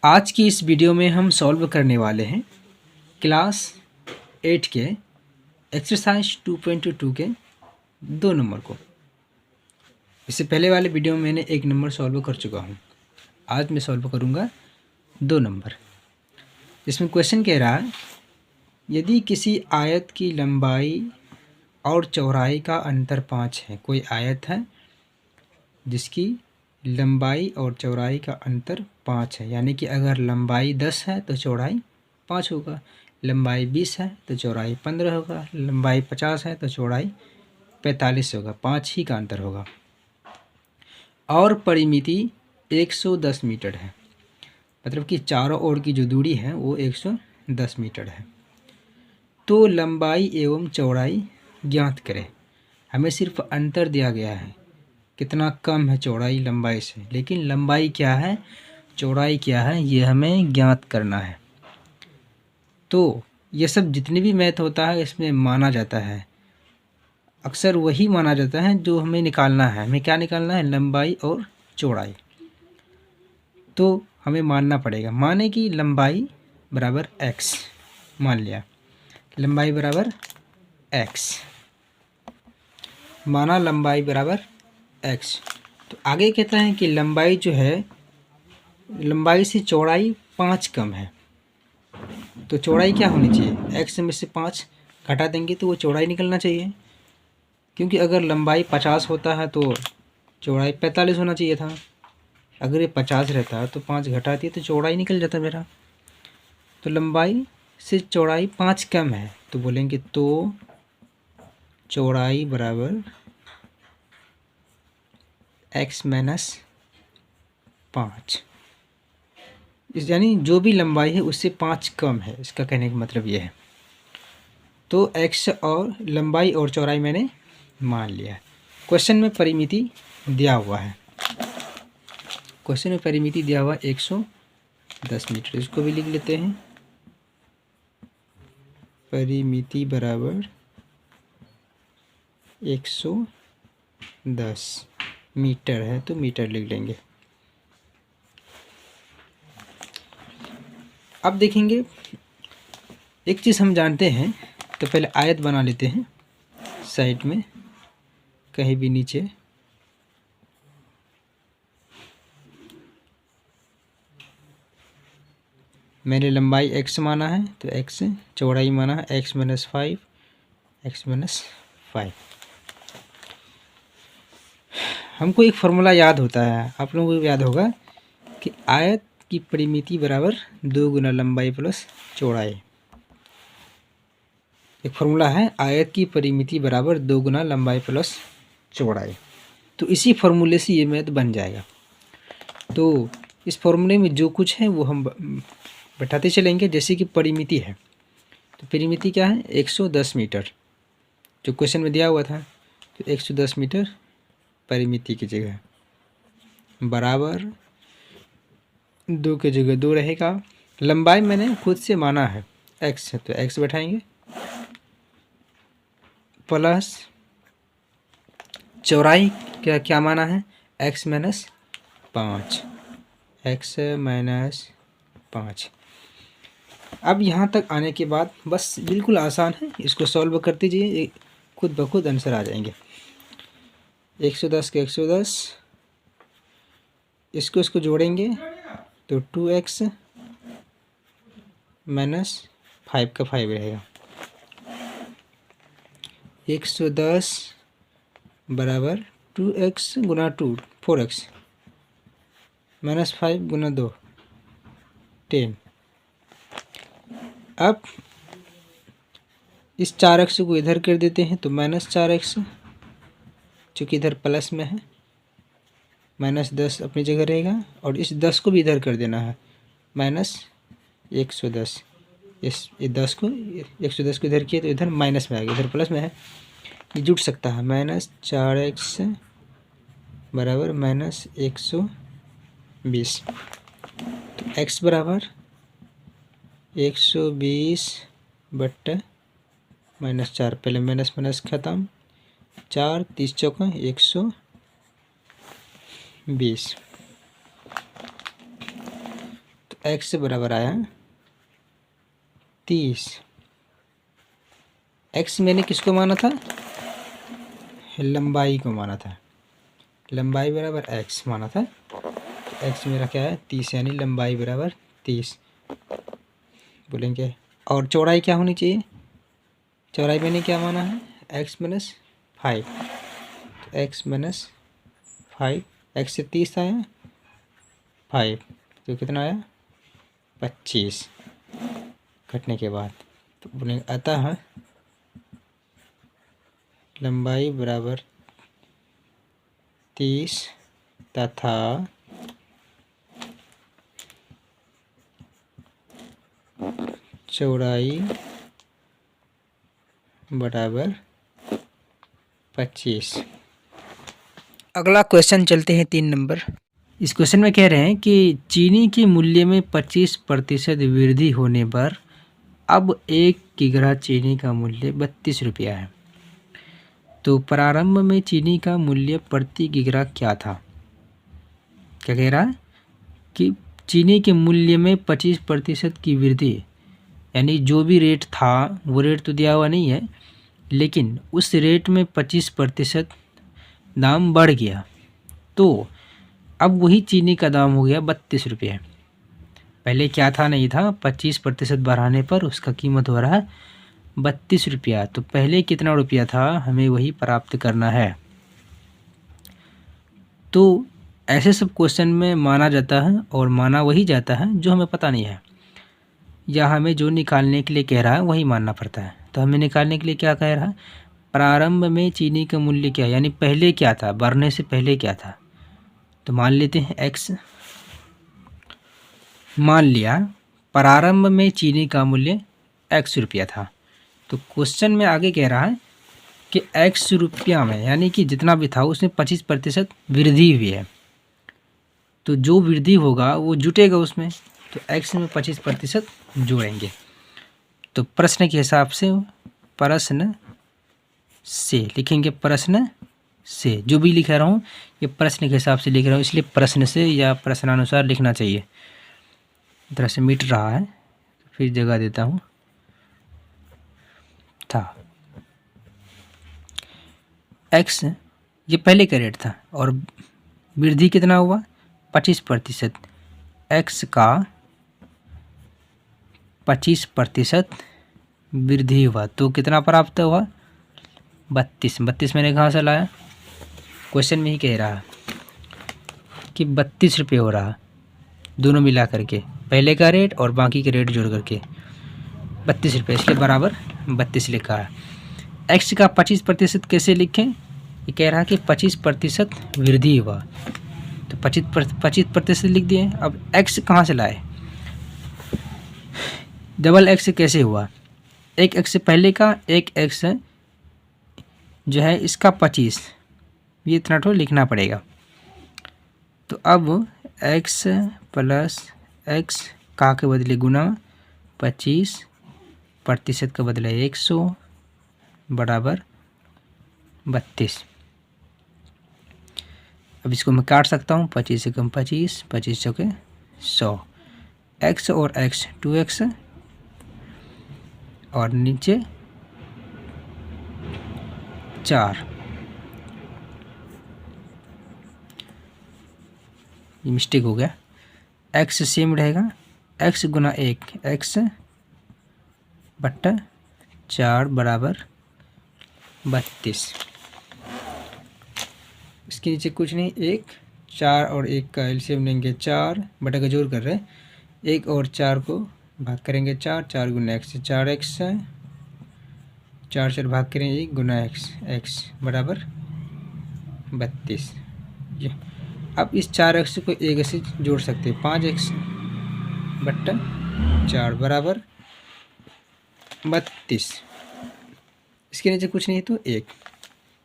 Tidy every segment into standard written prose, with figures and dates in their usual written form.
आज की इस वीडियो में हम सॉल्व करने वाले हैं क्लास 8 के एक्सरसाइज 2.2 के 2 नंबर को। इससे पहले वाले वीडियो में मैंने 1 नंबर सॉल्व कर चुका हूँ। आज मैं सॉल्व करूँगा 2 नंबर। इसमें क्वेश्चन कह रहा है, यदि किसी आयत की लंबाई और चौड़ाई का अंतर 5 है। कोई आयत है जिसकी लंबाई और चौड़ाई का अंतर 5 है, यानी कि अगर लंबाई 10 है तो चौड़ाई 5 होगा, लंबाई 20 है तो चौड़ाई 15 होगा, लंबाई 50 है तो चौड़ाई 45 होगा। 5 ही का अंतर होगा और परिमिति 110 मीटर है, मतलब कि चारों ओर की जो दूरी है वो 110 मीटर है। तो लंबाई एवं चौड़ाई ज्ञात करें। हमें सिर्फ अंतर दिया गया है, कितना कम है चौड़ाई लंबाई से, लेकिन लंबाई क्या है चौड़ाई क्या है ये हमें ज्ञात करना है। तो ये सब जितने भी मैथ होता है इसमें माना जाता है, अक्सर वही माना जाता है जो हमें निकालना है। हमें क्या निकालना है? लंबाई और चौड़ाई। तो हमें मानना पड़ेगा, माने कि लंबाई बराबर x, मान लिया लंबाई बराबर x, माना लंबाई बराबर x। तो आगे कहता है कि लंबाई जो है, लंबाई से चौड़ाई 5 कम है, तो चौड़ाई क्या होनी चाहिए? x में से 5 घटा देंगे तो वो चौड़ाई निकलना चाहिए, क्योंकि अगर लंबाई 50 होता है तो चौड़ाई 45 होना चाहिए था। अगर ये 50 रहता तो 5 घटा दिए तो चौड़ाई निकल जाता मेरा। तो लंबाई से चौड़ाई 5 कम है, तो बोलेंगे तो चौड़ाई बराबर x माइनस 5, इस यानी जो भी लंबाई है उससे 5 कम है, इसका कहने का मतलब ये है। तो x और लंबाई और चौड़ाई मैंने मान लिया। क्वेश्चन में परिमिति दिया हुआ है, क्वेश्चन में परिमिति दिया हुआ 110 मीटर, इसको भी लिख लेते हैं। परिमिति बराबर 110 मीटर है तो मीटर लिख लेंगे। अब देखेंगे एक चीज़ हम जानते हैं, तो पहले आयत बना लेते हैं साइड में कहीं भी नीचे। मैंने लंबाई x माना है तो x, चौड़ाई माना है x माइनस 5, x माइनस 5। हमको एक फार्मूला याद होता है, आप लोगों को याद होगा कि आयत की परिमिति बराबर 2 गुना लंबाई प्लस चौड़ाई। एक फार्मूला है, आयत की परिमिति बराबर 2 गुना लंबाई प्लस चौड़ाई। तो इसी फार्मूले से ये मैथ बन जाएगा। तो इस फार्मूले में जो कुछ है वो हम बैठाते चलेंगे। जैसे कि परिमिति है, तो परिमिति क्या है? 110 मीटर, जो क्वेश्चन में दिया हुआ था। तो 110 मीटर परिमिति की जगह बराबर 2 की जगह 2 रहेगा। लंबाई मैंने खुद से माना है x है तो x बैठाएंगे, प्लस चौड़ाई क्या क्या माना है? x minus 5, x minus 5। अब यहाँ तक आने के बाद बस बिल्कुल आसान है, इसको सॉल्व कर दीजिए, खुद ब खुद आंसर आ जाएंगे। 110 के 110, इसको जोड़ेंगे तो 2x माइनस 5 का 5 रहेगा। 110 बराबर 2x गुना 2 4x माइनस 5 गुना 2 10। अब इस 4x को इधर कर देते हैं तो माइनस 4x, चूँकि इधर प्लस में है, माइनस 10 अपनी जगह रहेगा, और इस 10 को भी इधर कर देना है, माइनस 110। ये 10 को 110 को इधर किए तो इधर माइनस में आ गया, इधर प्लस में है, ये जुट सकता है। माइनस 4x बराबर माइनस 120। तो x बराबर 120 बट्टा माइनस 4, पहले माइनस माइनस ख़त्म, 4 30 चौका 120। तो x बराबर आया 30। x मैंने किसको माना था? लंबाई को माना था। लंबाई बराबर x माना था। तो x मेरा क्या है? 30, यानी लंबाई बराबर 30 बोलेंगे। और चौड़ाई क्या होनी चाहिए? चौड़ाई मैंने क्या माना है? x minus 5। तो x माइनस 5, x से 30 आया 5, तो कितना आया? 25 घटने के बाद। तो बोलेंगे अतः लंबाई बराबर 30 तथा चौड़ाई बराबर 25। अगला क्वेश्चन चलते हैं 3 नंबर। इस क्वेश्चन में कह रहे हैं कि चीनी के मूल्य में 25% वृद्धि होने पर अब 1 किग्रा चीनी का मूल्य 32 रुपया है। तो प्रारंभ में चीनी का मूल्य प्रति किग्रा क्या था? क्या कह रहा है कि चीनी के मूल्य में 25% की वृद्धि, यानी जो भी रेट था वो रेट तो दिया हुआ नहीं है, लेकिन उस रेट में 25% दाम बढ़ गया, तो अब वही चीनी का दाम हो गया 32 रुपये। पहले क्या था? नहीं था। 25% बढ़ाने पर उसका कीमत हो रहा है 32 रुपया। तो पहले कितना रुपया था, हमें वही प्राप्त करना है। तो ऐसे सब क्वेश्चन में माना जाता है और माना वही जाता है जो हमें पता नहीं है, या हमें जो निकालने के लिए कह रहा है वही मानना पड़ता है। तो हमें निकालने के लिए क्या कह रहा है? प्रारंभ में चीनी का मूल्य क्या, यानी पहले क्या था, बढ़ने से पहले क्या था। तो मान लेते हैं x। मान लिया प्रारंभ में चीनी का मूल्य x रुपया था। तो क्वेश्चन में आगे कह रहा है कि x रुपया में, यानी कि जितना भी था उसमें 25% वृद्धि हुई है। तो जो वृद्धि होगा वो जुटेगा उसमें, तो x में 25% जोड़ेंगे। तो प्रश्न के हिसाब से प्रश्न से लिखेंगे। प्रश्न से जो भी लिख रहा हूँ ये प्रश्न के हिसाब से लिख रहा हूँ, इसलिए प्रश्न से या प्रश्नानुसार लिखना चाहिए। तरह से मिट रहा है, फिर जगह देता हूँ था। x ये पहले का रेट था और वृद्धि कितना हुआ? 25%। x का 25% वृद्धि हुआ तो कितना प्राप्त हुआ? 32। 32 मैंने कहाँ से लाया? क्वेश्चन में ही कह रहा है कि 32 रुपये हो रहा, दोनों मिला करके, पहले का रेट और बाकी के रेट जोड़ करके 32 रुपये, इसलिए बराबर 32 लिखा है। x का 25% कैसे लिखें? ये कह रहा है कि 25% वृद्धि हुआ, तो 25% लिख दिए। अब x कहाँ से लाए? डबल x कैसे हुआ? एक x से पहले का, एक x जो है इसका 25, ये इतना तो लिखना पड़ेगा। तो अब x प्लस x का के बदले गुना 25% का बदले 100 बराबर 32। अब इसको मैं काट सकता हूँ। 25 से कम 25, 25 चौके 100। x और x 2x और नीचे 4। ये मिस्टेक हो गया, x सेम रहेगा। x गुना 1 x बट्टा 4 बराबर 32। इसके नीचे कुछ नहीं, 1 4 और 1 का एलसीएम लेंगे, 4 बटा का जोड़ कर रहे हैं, 1 और 4 को भाग करेंगे 4, 4 गुना x 4x, 4 से भाग करें 1 गुना x बराबर 32। ये अब इस 4x को 1 से जोड़ सकते हैं, 5x बट्टा 4 बराबर 32। इसके नीचे कुछ नहीं तो 1।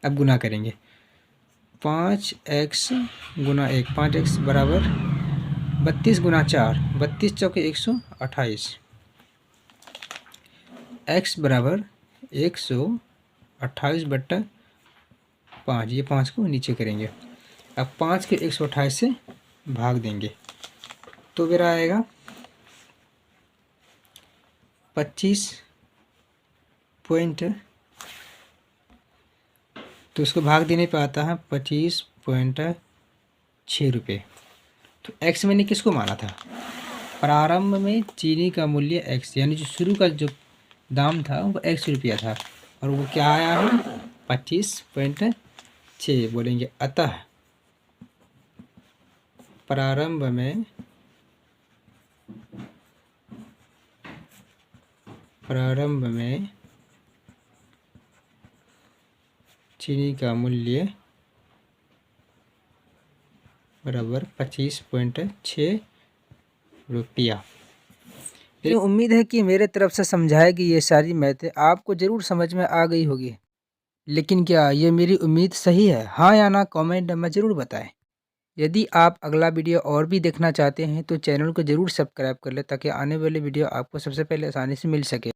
अब गुना करेंगे, 5x गुना 1, 5x बराबर 32 गुना 4, 32 चौके 128। x बराबर 128 बट्टा 5, ये 5 को नीचे करेंगे। अब 5 के 128 से भाग देंगे तो मेरा आएगा 25 तो उसको भाग देने पे आता है 25.6 रुपये। तो एक्स मैंने किसको माना था? प्रारंभ में चीनी का मूल्य एक्स, यानी जो शुरू का जो दाम था वो एक्स रुपया था, और वो क्या आया है 25.6 बोलेंगे। अतः प्रारंभ में चीनी का मूल्य बराबर 25.6 रुपया। मेरी उम्मीद है कि मेरे तरफ से समझाई गई ये सारी मैथें आपको ज़रूर समझ में आ गई होगी। लेकिन क्या ये मेरी उम्मीद सही है? हाँ या ना कमेंट में ज़रूर बताएं। यदि आप अगला वीडियो और भी देखना चाहते हैं तो चैनल को ज़रूर सब्सक्राइब कर लें, ताकि आने वाले वीडियो आपको सबसे पहले आसानी से मिल सके।